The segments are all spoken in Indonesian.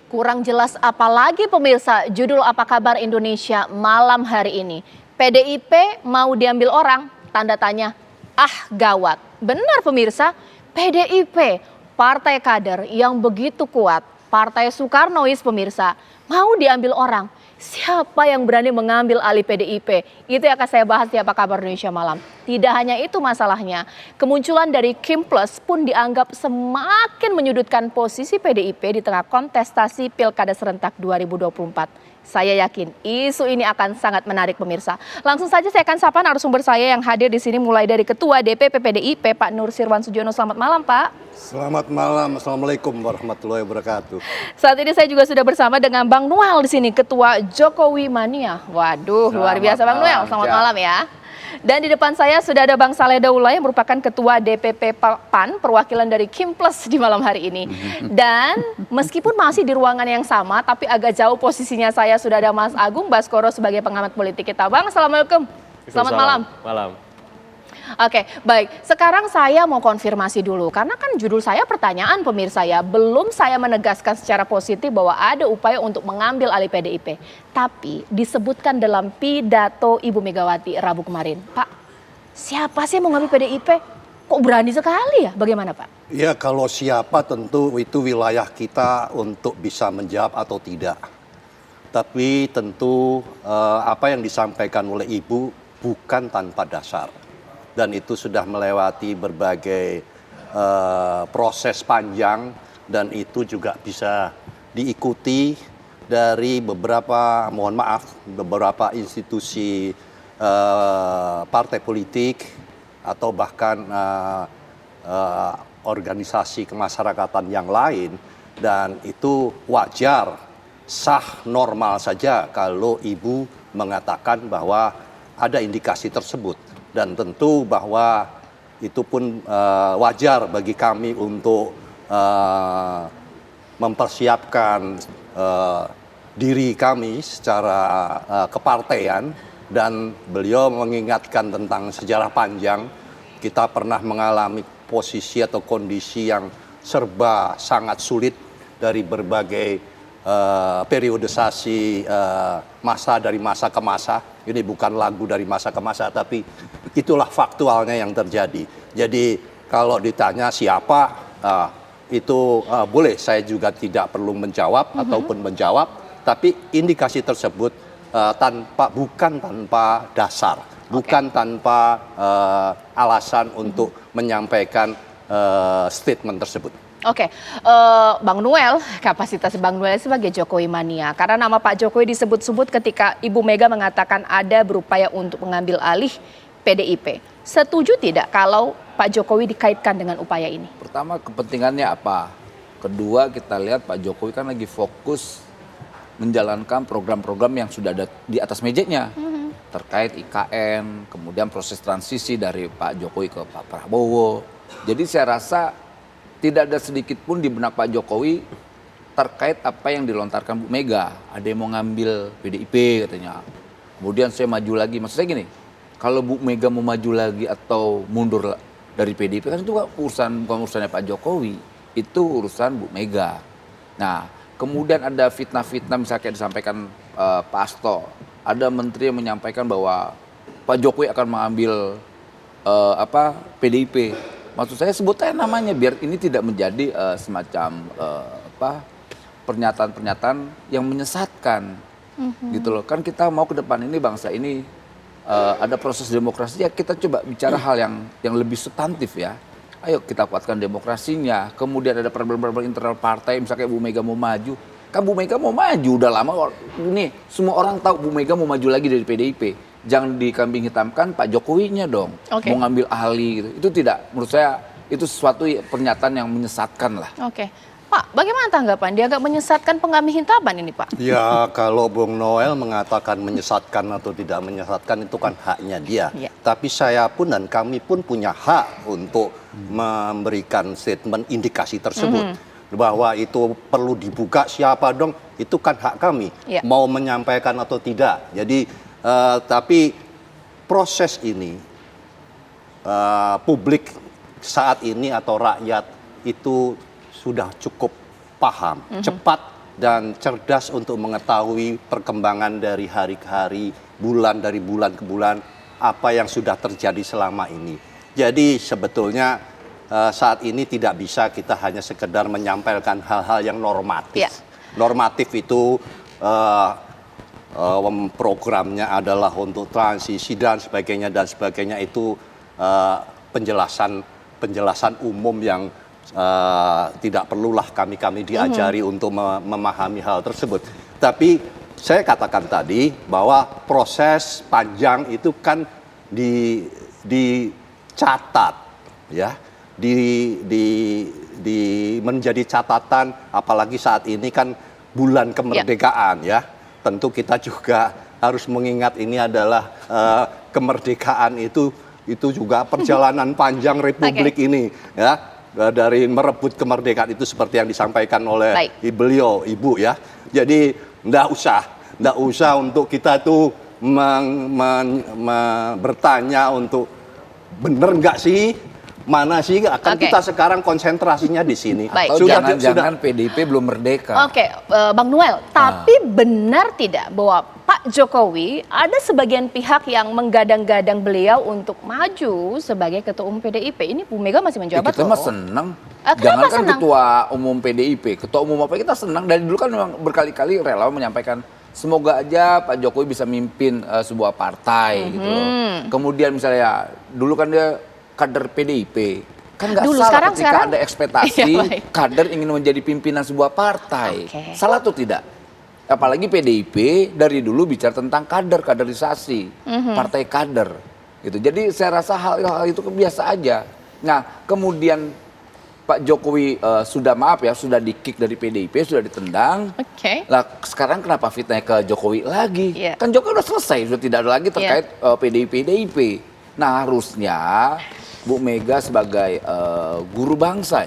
Kurang jelas apalagi pemirsa, judul Apa Kabar Indonesia malam hari ini. PDIP mau diambil orang, tanda tanya, gawat. Benar pemirsa, PDIP, partai kader yang begitu kuat, partai Soekarnois pemirsa, mau diambil orang. Siapa yang berani mengambil alih PDIP? Itu yang akan saya bahas di Apa Kabar Indonesia malam. Tidak hanya itu masalahnya, kemunculan dari Kim Plus pun dianggap semakin menyudutkan posisi PDIP di tengah kontestasi Pilkada Serentak 2024. Saya yakin isu ini akan sangat menarik pemirsa. Langsung saja saya akan sapa narasumber saya yang hadir di sini mulai dari Ketua DPP PDIP Pak Nursirwan Sudiono. Selamat malam Pak. Selamat malam, Assalamualaikum warahmatullahi wabarakatuh. Saat ini saya juga sudah bersama dengan Bang Noel di sini, Ketua Jokowi Mania. Waduh, luar biasa Bang Noel. Selamat malam ya. Dan di depan saya sudah ada Bang Saleh Daulay yang merupakan Ketua DPP PAN, perwakilan dari Kim Plus di malam hari ini. Dan meskipun masih di ruangan yang sama, tapi agak jauh posisinya saya sudah ada Mas Agung Baskoro sebagai pengamat politik kita. Bang, Assalamualaikum. Selamat malam. Malam. Oke, baik. Sekarang saya mau konfirmasi dulu, karena kan judul saya pertanyaan pemirsa ya. Belum saya menegaskan secara positif bahwa ada upaya untuk mengambil alih PDIP. Tapi disebutkan dalam pidato Ibu Megawati Rabu kemarin. Pak, siapa sih yang mau ngambil PDIP? Kok berani sekali ya? Bagaimana Pak? Ya kalau siapa tentu itu wilayah kita untuk bisa menjawab atau tidak. Tapi tentu apa yang disampaikan oleh Ibu bukan tanpa dasar. Dan itu sudah melewati berbagai proses panjang dan itu juga bisa diikuti dari beberapa, beberapa institusi partai politik atau bahkan organisasi kemasyarakatan yang lain. Dan itu wajar, sah, normal saja kalau Ibu mengatakan bahwa ada indikasi tersebut. Dan tentu bahwa itu pun wajar bagi kami untuk mempersiapkan diri kami secara kepartaian. Dan beliau mengingatkan tentang sejarah panjang, kita pernah mengalami posisi atau kondisi yang serba sangat sulit dari berbagai periodisasi masa dari masa ke masa. Ini bukan lagu dari masa ke masa, tapi itulah faktualnya yang terjadi. Jadi kalau ditanya siapa, itu boleh saya juga tidak perlu menjawab ataupun menjawab, tapi indikasi tersebut bukan tanpa dasar, bukan tanpa alasan untuk menyampaikan statement tersebut. Oke, Bang Noel, kapasitas Bang Noel sebagai Jokowi Mania. Karena nama Pak Jokowi disebut-sebut ketika Ibu Mega mengatakan ada berupaya untuk mengambil alih PDIP. Setuju tidak kalau Pak Jokowi dikaitkan dengan upaya ini? Pertama, kepentingannya apa? Kedua, kita lihat Pak Jokowi kan lagi fokus menjalankan program-program yang sudah ada di atas mejanya. Terkait IKN, kemudian proses transisi dari Pak Jokowi ke Pak Prabowo. Jadi saya rasa tidak ada sedikit pun di benak Pak Jokowi terkait apa yang dilontarkan Bu Mega. Ada yang mau ngambil PDIP katanya. Kemudian saya maju lagi. Maksud saya gini, kalau Bu Mega mau maju lagi atau mundur dari PDIP kan itu bukan urusannya Pak Jokowi. Itu urusan Bu Mega. Nah, kemudian ada fitnah-fitnah misalnya disampaikan Pak Hasto. Ada menteri yang menyampaikan bahwa Pak Jokowi akan mengambil PDIP. Maksud saya sebut aja namanya biar ini tidak menjadi semacam pernyataan-pernyataan yang menyesatkan gitu loh. Kan kita mau ke depan ini bangsa ini ada proses demokrasi, ya kita coba bicara hal yang lebih substantif ya. Ayo kita kuatkan demokrasinya. Kemudian ada problem-problem internal partai, misalnya Bu Mega mau maju. Kan Bu Mega mau maju udah lama ini semua orang tahu Bu Mega mau maju lagi dari PDIP. Jangan dikambing hitamkan Pak Jokowinya dong, mau ngambil ahli gitu. Itu tidak, menurut saya itu sesuatu pernyataan yang menyesatkan lah. Oke, Pak, bagaimana tanggapan? Dia agak menyesatkan penggambing hitam ini Pak? Ya kalau Bung Noel mengatakan menyesatkan atau tidak menyesatkan itu kan haknya dia. Ya. Tapi saya pun dan kami pun punya hak untuk memberikan statement indikasi tersebut. Bahwa itu perlu dibuka siapa dong, itu kan hak kami. Ya. Mau menyampaikan atau tidak. Jadi tapi proses ini publik saat ini atau rakyat itu sudah cukup paham, cepat dan cerdas untuk mengetahui perkembangan dari hari ke hari, bulan dari bulan ke bulan, apa yang sudah terjadi selama ini. Jadi sebetulnya saat ini tidak bisa kita hanya sekedar menyampaikan hal-hal yang normatif. Ya. Normatif itu programnya adalah untuk transisi dan sebagainya itu penjelasan umum yang tidak perlulah kami diajari untuk memahami hal tersebut. Tapi saya katakan tadi bahwa proses panjang itu kan dicatat, ya, menjadi catatan, apalagi saat ini kan bulan kemerdekaan, ya. Tentu kita juga harus mengingat ini adalah kemerdekaan itu juga perjalanan panjang Republik ini, ya, dari merebut kemerdekaan itu seperti yang disampaikan oleh beliau, Ibu, ya. Jadi nggak usah untuk kita tuh bertanya untuk bener nggak sih, mana sih, kan kita sekarang konsentrasinya di sini. Atau jangan-jangan PDIP belum merdeka. Oke, Bang Noel, tapi benar tidak bahwa Pak Jokowi ada sebagian pihak yang menggadang-gadang beliau untuk maju sebagai ketua umum PDIP? Ini Bu Mega masih menjabat kita loh. mah senang. Kenapa Jangankan senang? ketua umum PDIP, ketua umum apa, kita senang. Dari dulu kan memang berkali-kali relawan menyampaikan semoga aja Pak Jokowi bisa mimpin sebuah partai gitu loh. Kemudian misalnya dulu kan dia kader PDIP, kan nggak salah ketika ada ekspektasi kader ingin menjadi pimpinan sebuah partai. Salah atau tidak? Apalagi PDIP dari dulu bicara tentang kaderisasi, partai kader gitu. Jadi saya rasa hal itu biasa aja. Nah, kemudian Pak Jokowi sudah di-kick dari PDIP, sudah ditendang. Lah sekarang kenapa fitnah ke Jokowi lagi? Kan Jokowi udah selesai, sudah tidak ada lagi terkait PDIP. Nah, harusnya Bu Mega sebagai guru bangsa,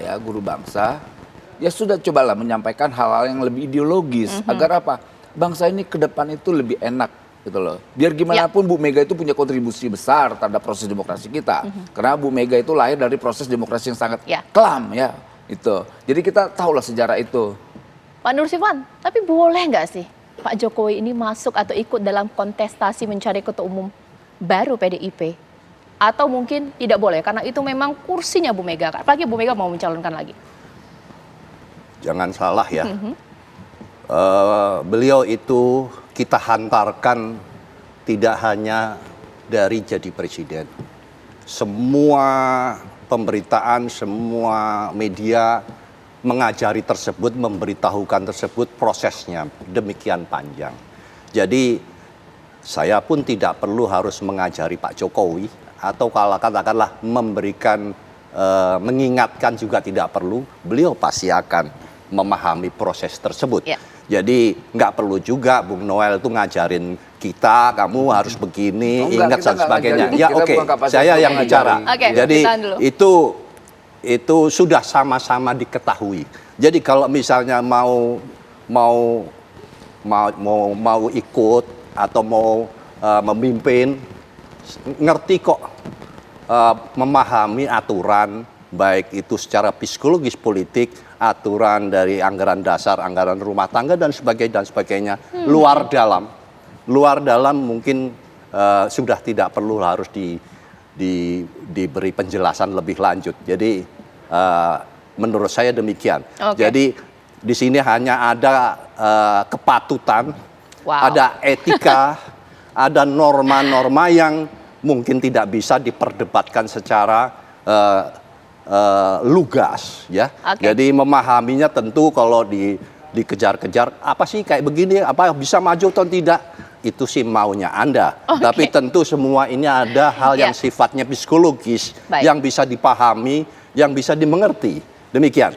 ya sudah cobalah menyampaikan hal-hal yang lebih ideologis agar apa? Bangsa ini ke depan itu lebih enak gitu loh. Biar gimana pun Bu Mega itu punya kontribusi besar terhadap proses demokrasi kita. Karena Bu Mega itu lahir dari proses demokrasi yang sangat kelam, ya. Itu. Jadi kita tahulah sejarah itu. Pak Nursifwan, tapi boleh nggak sih Pak Jokowi ini masuk atau ikut dalam kontestasi mencari ketua umum baru PDIP? Atau mungkin tidak boleh karena itu memang kursinya Bu Mega, apalagi Bu Mega mau mencalonkan lagi. Jangan salah ya, beliau itu kita hantarkan tidak hanya dari jadi presiden. Semua pemberitaan, semua media mengajari tersebut, memberitahukan tersebut, prosesnya demikian panjang. Jadi saya pun tidak perlu harus mengajari Pak Jokowi, atau kalau katakanlah memberikan, mengingatkan juga tidak perlu, beliau pasti akan memahami proses tersebut. Jadi nggak perlu juga Bung Noel itu ngajarin kita, kamu harus begini, ingat dan sebagainya. Ya oke, saya yang bicara. Jadi itu sudah sama-sama diketahui. Jadi kalau misalnya mau ikut atau mau memimpin, ngerti kok, memahami aturan, baik itu secara psikologis politik, aturan dari anggaran dasar, anggaran rumah tangga dan sebagainya. Luar dalam mungkin sudah tidak perlu harus diberi penjelasan lebih lanjut. Jadi menurut saya demikian. Jadi di sini hanya ada kepatutan, ada etika, ada norma-norma yang mungkin tidak bisa diperdebatkan secara lugas, ya. Jadi memahaminya tentu kalau dikejar-kejar, apa sih kayak begini, apa bisa maju atau tidak, itu sih maunya Anda. Tapi tentu semua ini ada hal yang sifatnya psikologis, yang bisa dipahami, yang bisa dimengerti. Demikian.